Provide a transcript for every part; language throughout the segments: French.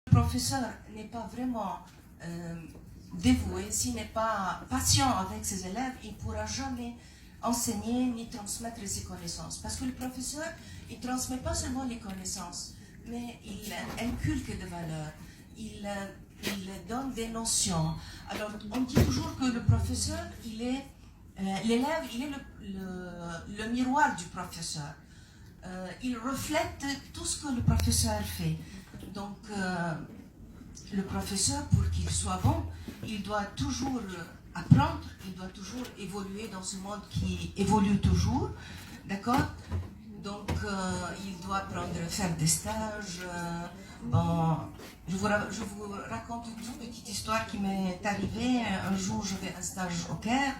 Le professeur n'est pas vraiment dévoué, s'il n'est pas patient avec ses élèves, il ne pourra jamais enseigner ni transmettre ses connaissances. Parce que le professeur, il ne transmet pas seulement les connaissances, mais il inculque des valeurs, il donne des notions. Alors, on dit toujours que le professeur, l'élève, il est le miroir du professeur. Il reflète tout ce que le professeur fait. Donc, le professeur, pour qu'il soit bon, il doit toujours apprendre, il doit toujours évoluer dans ce monde qui évolue toujours, d'accord? Donc, il doit apprendre à faire des stages. Bon, je vous raconte une toute petite histoire qui m'est arrivée. Un jour, je fais un stage au Caire,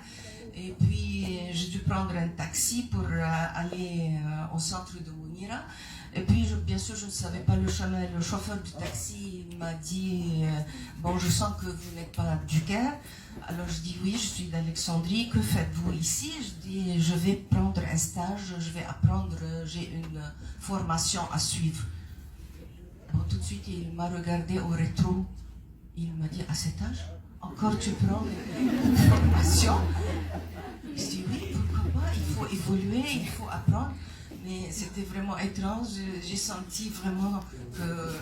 et puis j'ai dû prendre un taxi pour aller au centre de Mounira. Et puis, bien sûr, je ne savais pas le chemin. Le chauffeur du taxi m'a dit bon, je sens que vous n'êtes pas du Caire. Alors, je dis oui, je suis d'Alexandrie. Que faites-vous ici? Je dis je vais prendre un stage, je vais apprendre, j'ai une formation à suivre. Bon, tout de suite, il m'a regardé au rétro. Il m'a dit à cet âge, encore tu prends une formation? Je dis oui, pourquoi pas? Il faut évoluer, il faut apprendre. Mais c'était vraiment étrange, j'ai senti vraiment que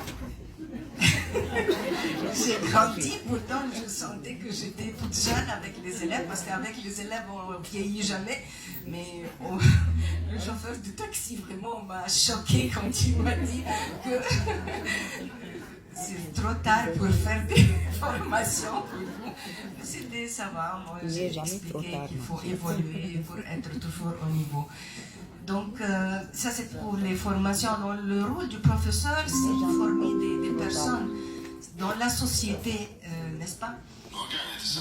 j'ai grandi, pourtant je sentais que j'étais toute jeune avec les élèves, parce qu'avec les élèves on ne vieillit jamais, mais le chauffeur de taxi vraiment m'a choqué quand il m'a dit que c'est trop tard pour faire des formations. C'était ça va, moi j'ai expliqué qu'il faut évoluer pour être toujours au niveau. Donc, ça c'est pour les formations. Donc, le rôle du professeur, c'est de former des personnes dans la société, n'est-ce pas? C'est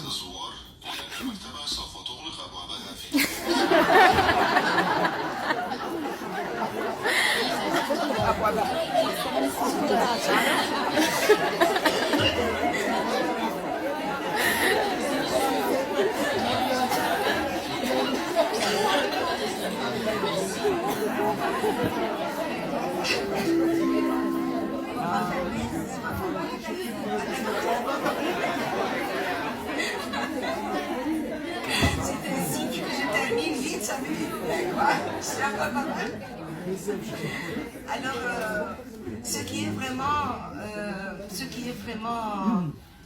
un signe que je termine vite, ça veut dire quoi? Alors, ce qui est vraiment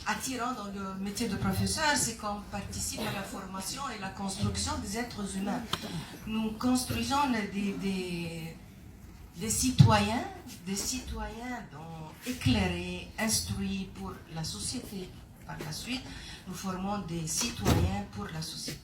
attirant dans le métier de professeur, c'est qu'on participe à la formation et la construction des êtres humains. Nous construisons des citoyens éclairés, instruits pour la société. Par la suite, nous formons des citoyens pour la société.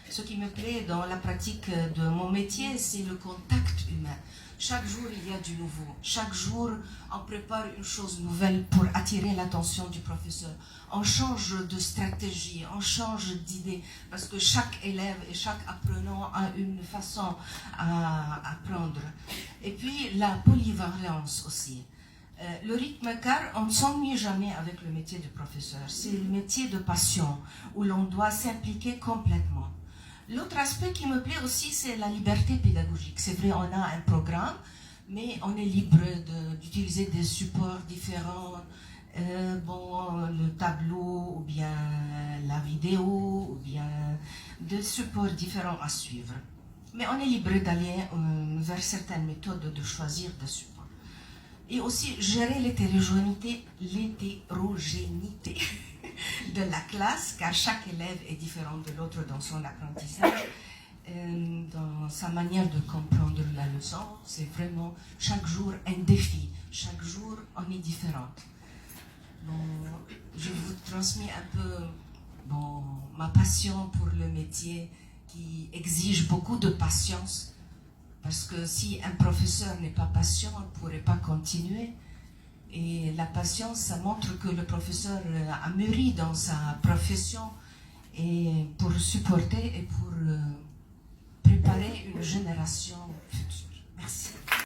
Ce qui me plaît dans la pratique de mon métier, c'est le contact humain. Chaque jour, il y a du nouveau. Chaque jour, on prépare une chose nouvelle pour attirer l'attention du professeur. On change de stratégie, on change d'idée, parce que chaque élève et chaque apprenant a une façon à apprendre. Et puis, la polyvalence aussi. Le rythme, car on ne s'ennuie jamais avec le métier de professeur. C'est le métier de passion, où l'on doit s'impliquer complètement. L'autre aspect qui me plaît aussi, c'est la liberté pédagogique. C'est vrai, on a un programme, mais on est libre d'utiliser des supports différents, le tableau, ou bien la vidéo, ou bien des supports différents à suivre. Mais on est libre d'aller vers certaines méthodes, de choisir des supports. Et aussi gérer l'hétérogénéité de la classe, car chaque élève est différent de l'autre dans son apprentissage, dans sa manière de comprendre la leçon. C'est vraiment chaque jour un défi, chaque jour on est différente. Bon, je vous transmets un peu ma passion pour le métier qui exige beaucoup de patience. Parce que si un professeur n'est pas patient, on ne pourrait pas continuer. Et la patience, ça montre que le professeur a mûri dans sa profession et pour supporter et pour préparer une génération future. Merci.